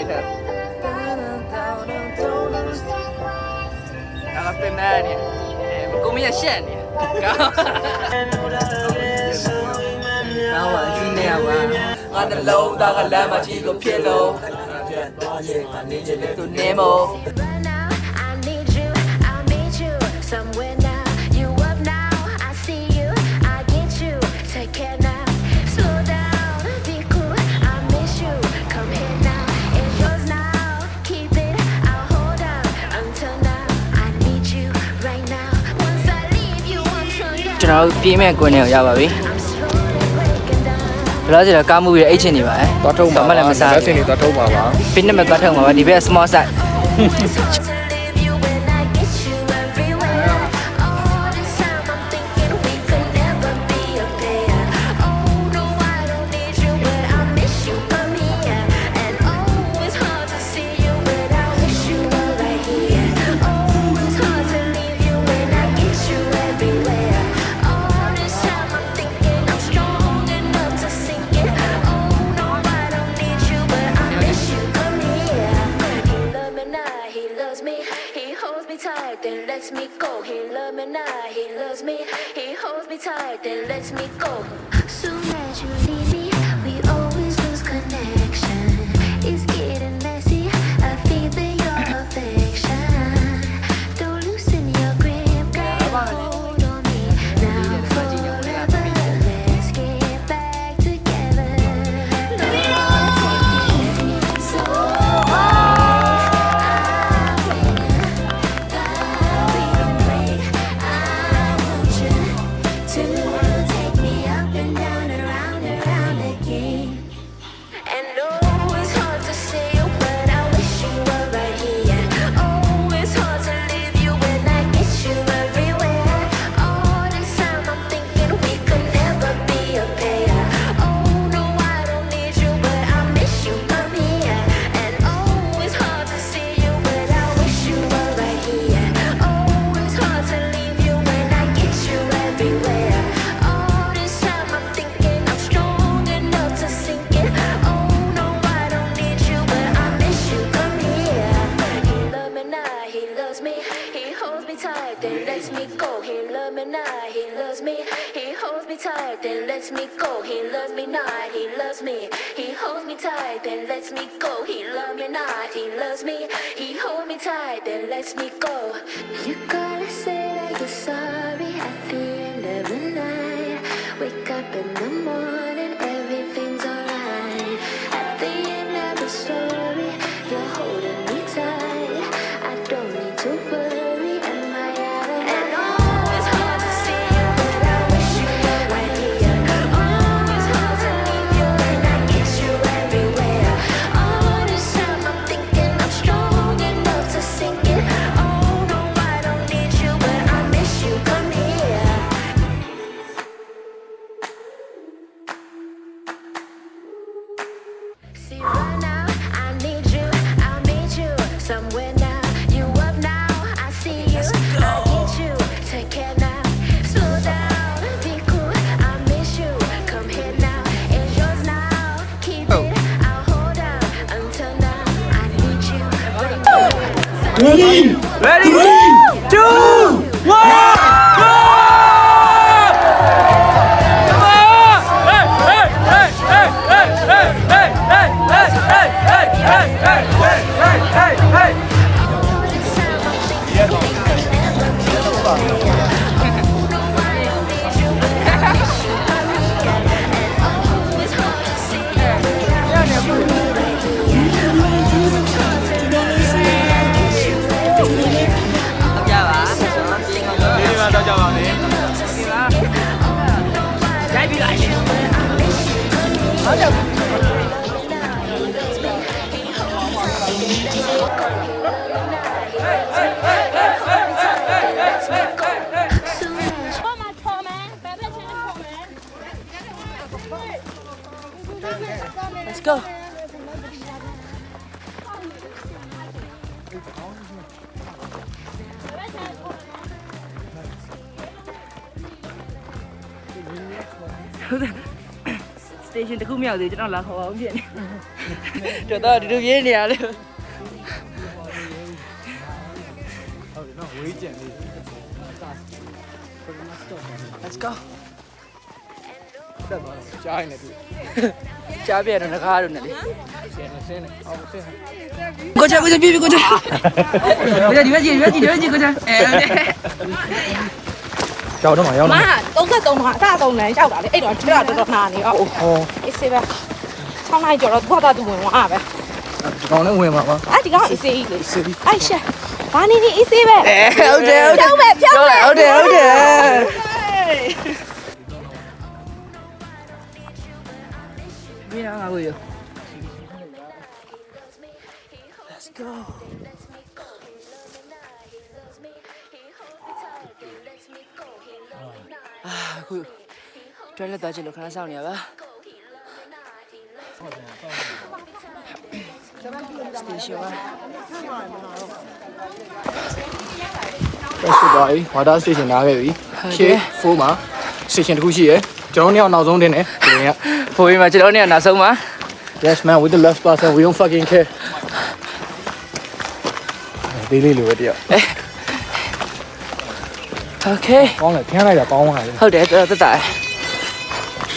ဖြစ်တယ်ဒါကပြင်မဲ့နေကိုမရရှက်နေကောင်းပါရှိနေရပါငါနှလုံးသားကလမ်းမကြီးကိုဖြစ်လို့သူနေမို့ကျွန်တော်ပြေးမဲ့ကွင်းထဲကိုရပါပြီ။ဘယ်လိုလဲကားမှုရဲ့အိတ်ချင်နေပါသွားထုံးပါမလည်းမစားလက်စင်တွေသွားထုံးပါပါ ။ဖိနစ်မဲ့သွားထုံးပါပါဒီဘက် small size ။Then lets me go. He loves me now. He loves me. He holds me tight. Then lets me go. Soon as you leave me, we always lose connection. It's getting messy. I feel your affection. Don't loosen your grip, girl. Hold on me now forever. Let's get back together. Then lets me go. He loves me now. He loves me. He holds me tight. Then lets me go. He loves me now. He loves me. He holds me tight. Then lets me go. He loves me now. He loves me. He holds me tight. Then lets me go. You gotta say that you're sorry at the end of the night. Wake up in the morning, everything's alright. At the end of the story, you're holding me tight. I don't need to worry. See right now, I need you, I'll meet you somewhere now. You up now, I see you, I get you. Take care now, slow down, be cool, I miss you. Come here now, it's yours now. Keep it, I'll hold out until now. I need you right now. Ready? 3, 2, 1. Let's go. station တခုမြောက်သေးကျွန်တော်လာခေါ်အောင်ဖြစ်နေတော်တော်ဒီလိုရေးနေရလေ Let's go ကြားနေတယ် ကြားပြတော့ငကားတော့နဲ့လေ ဆင်းနေအော်ဆင်း ကိုချပြေကိုချဒီဘက်ကြည့်ကိုချအဲ ကြောက်တော့မှရောက် မ တော့ 33မှာအစဆုံးလမ်းရောက်တာလေအဲ့တော့ကျွတ်တော်တော်နာနေအော် ဟော အေးစေးပဲ6နိုင်ကျော်တော့သူ့ဟာသူဝင်သွားပဲ ဒီကောင်လည်းဝင်မှာပါ အဲ့ဒီကောင်အေးစေးကြီးလေအဲ့ရှာဘာနေနေအေးစေးပဲ ဟုတ်တယ် ဖြောင်းပဲဖြောင်းပဲ ဟုတ်တယ်ပြီးတော့ငါကိုရ Let's go အခုတွဲလက်သွားချင်လို့ခဏဆောင်နေရပါ Station 1 ဆက်သွားပြီ water station လာခဲ့ပြီရှေ့4မှာ station တခုရှိရယ်ကျွန်တော်နောက်ဆုံးတင်တယ်ဒီက ဖိုးပြီးမှကျွန်တော်နေနောက်ဆုံးမှာ Yes man with the left person we don't fucking care ဒီလေးလိုပဲတရား Okay ကောင်းတယ်ခင်းလိုက်တာကောင်းသွားတယ် ဟုတ်တယ်တော်တော်တက်တာ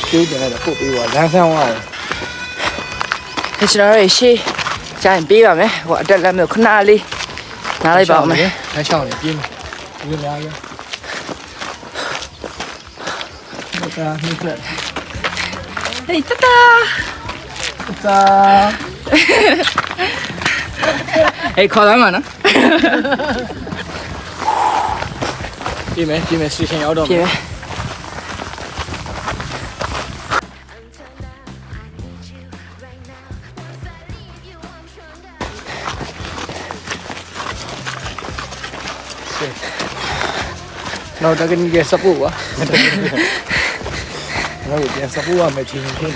ကျိုးတင်လိုက်တာပို့ပေးပါလမ်းဆန်းသွားတယ် ကျွန်တော်ရဲ့ရှေ့ကျရင်ပေးပါမယ်ဟိုအတက်လက်မျိုးခဏလေးနားလိုက်ပါဦးမယ် လမ်းချောင်းနေပြင်းဒီလိုများရဟုတ်တာမိကလက် ဟေးတတာ တာ ဟေးခေါ်သားမှာနော် ပြင်မယ် station ရောက်တော့ ပြင်မယ် တော့တကယ်ကြီး support ပါတော့ပြန် support ရမယ်ချင်းချင်း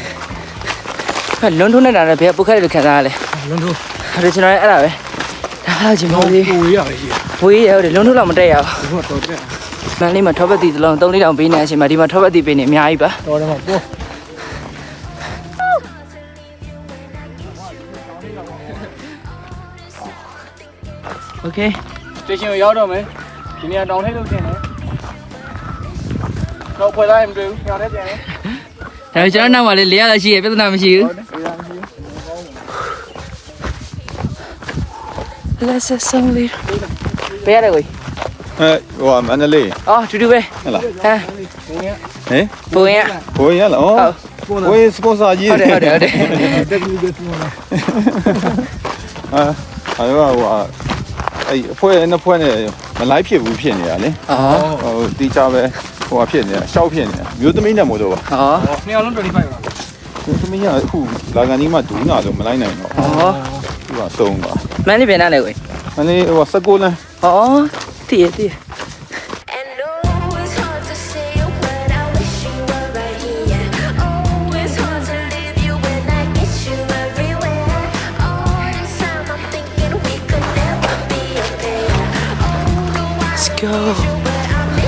လွန်ထုံးနေတာလည်းဘယ်ပုတ်ခက်လို့ခံစားရလဲ လွန်ထူ ဒါကျွန်တော်ရဲ့အဲ့ဒါပဲဒါတော့ဂျင်မိုးလေး ကိုရရကြီး ဝေးရဟုတ်တယ်လွန်ထုံးတော့မတက်ရဘူး ဘုတော့တဲ့ မန်လေးမှာထောပတ်တီတစ်လုံး3-4တောင်ပေးနေတဲ့အချိန်မှာဒီမှာထောပတ်တီပေးနေအများကြီးပါ တော်တယ်မပို့ Okay station ကိုရောက်တော့မယ်ဒီနေရာတောင်ထိပ်လို့ထင်တယ်တော့ဖွဲ့လိုက်မတွေ့ဘူးညောင်းနေပြန်တယ် ဒါပေမဲ့ကျွန်တော်နောက်မှာလေ400လောက်ရှိရပြဿနာမရှိဘူး Let's set some lead ဘယ်ရလဲကို ဟိုမန္တလေး အော်တူတူပဲ ဟုတ်လား ဟမ် ဟင် ဘုံရ ဘိုးရလားဩဘိုးစပွန်ဆာကြီး ဟုတ်တယ် တက်ပြီးကြည့်လို့ ဟာအဲ့ဟိုအဲ့အဖွဲ့နှစ်ဖွဲ့နဲ့မလိုက်ဖြစ်ဘူးဖြစ်နေတာလေ အော် ဟိုတီချာပဲဟိုဖြစ်နေတာရှောက်ဖြစ်နေတာမျိုးသမီးနဲ့မို့တော့ပါ အော် နှစ်အောင်လုံး25ပါ မျိုးသမီးကအခုလာကန်ကြီးမှဒူးနာလို့မလိုက်နိုင်တော့ အော် သူကစုံပါ မန်လေးပြန်လာလေကို မန္တလေးဟို16လမ်း အော်တည်တည် And oh, it's hard to say it when I wish you were right here. Oh, it's hard to leave you when I get you everywhere. All this time I'm thinking we could never be a pair. Let's go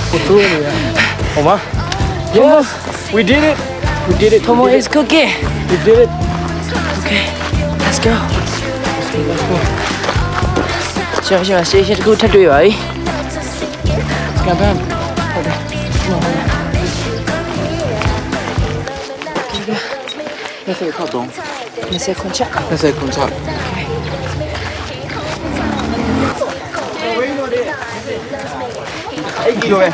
Photo ne ya Oma Yes we did it Tomo is cooking we did it Okay let's go ကျွန်တော် station တခုထပ်တွေ့ပါပြီ ကန်ပန်း 20ခောက်တော့ 20ခွန်ချက် 20ခွန်ချအဲ့ဒီလိုပဲ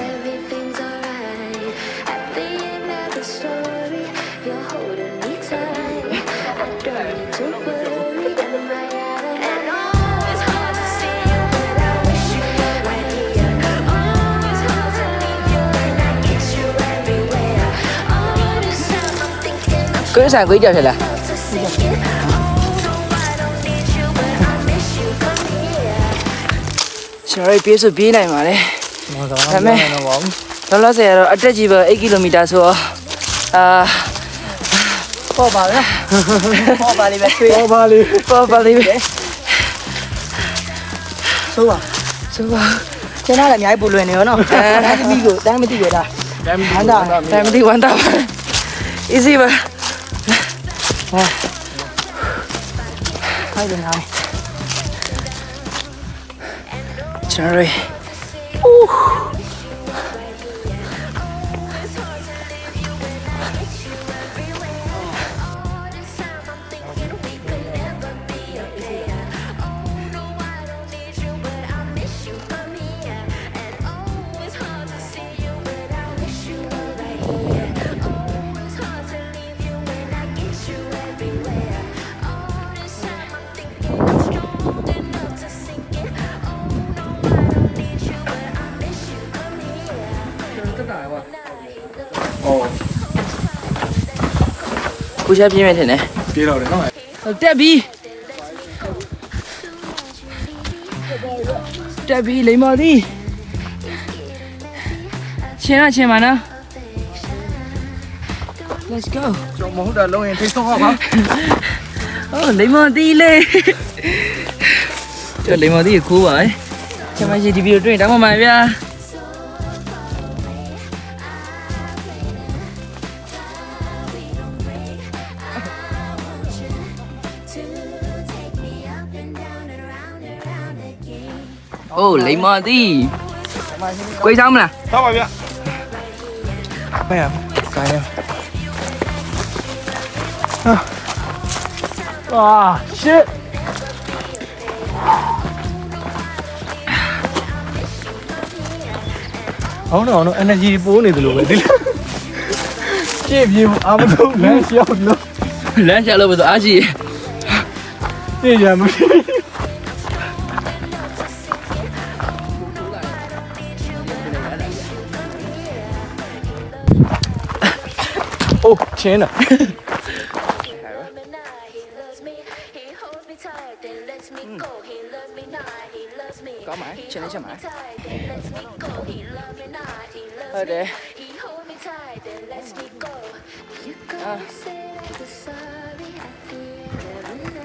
Everything's alright. At the end of the story, you're holding me tight. I don't need to worry. Am I out of and oh, it's hard to see you when I wish you were right here. Oh, it's hard to leave you when I get you everywhere. All this time I'm thinking I'm ကိုယ်ဆိုင်ကိုကြောက်ထလား about to sink it. Oh, I don't need you, but I miss you. Come here. ကျွန်တော်ပြေးဆိုပြေးနိုင်ပါလေ ဒါမဲ့တော့ပါဘူး လောလောဆယ်ကတော့အတက်ကြီးပဲ8ကီလိုမီတာဆိုတော့အာ ပေါ်ပါလားပေါ်ပါလိမ့်မယ်ဆွေး ပေါ်ပါလေ ပေါ်ပါလိမ့်မယ် ဆိုးပါဆိုးပါကျန်တာလည်းအများကြီးပူလွယ်နေရောနော်ဒါသမီးကိုတမ်းမသိရတာ တမ်း ဟန်တာ family ဝမ်းတာ easy ပါ ခိုင်းတယ်ငါ ကျွန်တော် ကိုရှာပြင်းမယ်ထင်တယ် ပြေးတော့တယ်နော် တက်ပြီတက်ပြီလိမ္မာသည်ချင်းပါနော် let's go ကျွန်တော်မဟုတ်တာလုံးရင်ထိဆုံးအောင်ပါ oh လိမ္မာသည်လေကျွန်တော်လိမ္မာသည်ကိုပါကျွန်မရှိဒီဗီဒီယိုတွေ့တောင်းပါမှာဗျာโอ้လိမ္မာသည်ကိုယ်ဆောင်မလား ထားပါဗျာ ဖဲ့ရကိုင်းရအာရှစ်အောင်တော့ energy ပိုးနေတယ်လို့ပဲဒီကြည့်ပြေအာမလို့လမ်းရှောက်လို့ လမ်းချလို့ပဲဆိုအားရှိ သိကြမဖြစ်โอ้ချင်းတာ He holds me tight, then lets me go. He loves me not, he loves me. ကောင်းပါချင်းနေချက်ပါ Tight, then lets me go. He loves me not, he loves ဟုတ်တယ် He holds me tight, then lets me go. You could say that you're sorry at the end of the night.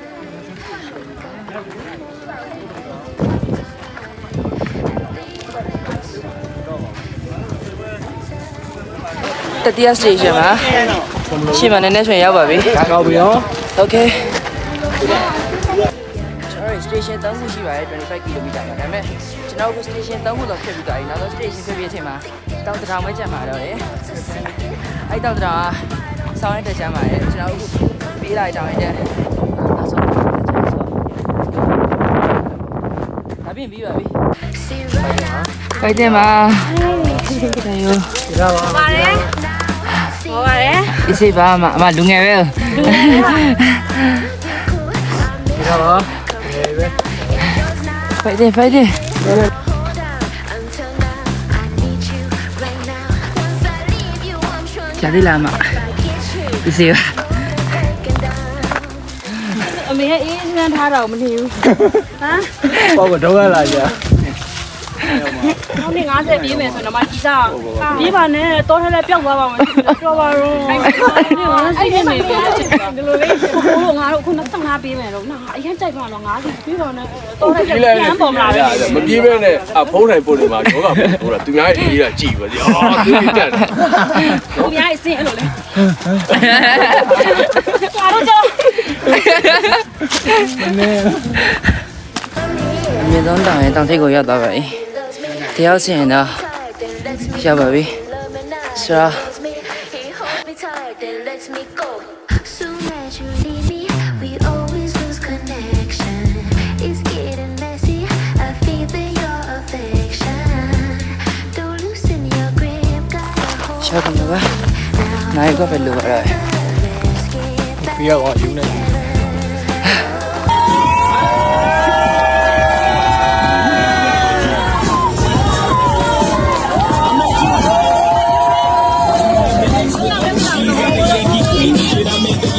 တတိယ station မှာရှေ့မှာနည်းနည်းဆိုရင်ရောက်ပါပြီ ကောက်ပြီရော okay ကျွန်တော် station 3ခုရှိပါတယ်25 km ပါဒါပေမဲ့ကျွန်တော်က station 3ခုတော့ဖြစ်ပြီးသွားပြီနောက်ဆုံး station ဖြစ်ပြီးအချိန်မှာတောင်တရာမဲချက်မှာတော့လေအဲ့တောင်တရာဆောင်းရတဲ့ချမ်းပါတယ်ကျွန်တော်အခုပေးလိုက်တောင်ရတဲ့နောက်ဆုံးဒါပြင်ပြီးပါပြီ See right now, ဖိုက်တယ်မှာဒါရော ရပါ ပါတယ်ဟောပါတယ် ဒီစိတ်ပါအမလူငယ်ပဲ ရပါ ဖိုက်တယ် hold on. Until now, I need you right now. Once I leave you, I'm sure ကြာသေးလားအမ I get you ဒီစိတ်ပါ back and down. အမေရဲ့အေးနှမ်းထားတာကိုမနေဘူးဟမ် ပေါ့ကတော့လာကြ နောက်နေ့90ပြေးမယ်ဆိုတော့မကြီးစားပြေးပါနဲ့တော့ထဲလဲပျောက်သွားပါမယ်တော်ပါတော့အဲ့ဒီနေပြီဒီလိုလေးဟိုငါတို့အခု25ပြေးမယ်တော့ငါအရင်ကြိုက်ပါတော့90ပြေးပါနဲ့တော့ထဲပြန်ပေါ်မလာဘူး မပြေးပဲနဲ့ဖုံးတိုင်းပို့နေမှာယောဂပို့တာသူများရေးတာကြည့်ပါလေအော်သူကြီးတက်တယ် သူများအစင်းအဲ့လိုလေငါတို့ကြော အမြင့်ဆုံးတောင်ရင်တောင်ထိပ်ကိုရောက်သွားပါပြီတရားစီရင်တော့ Tight, then lets me ရောက်ပါပြီ love me not. ဆိုတော့ He holds me tight, then lets me go. Soon as you leave me, we always lose connection. It's getting messy. I feel that your affection. Don't loosen your grip, gotta hold ရှောက်ကုန်ပါနိုင်တော့ပဲလိုပါတော့ let's get back. ပြီးတော့ယူနေ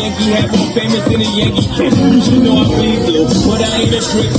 Yankee hat more famous than a Yankee. You know I bleed blue, but I ain't a trick.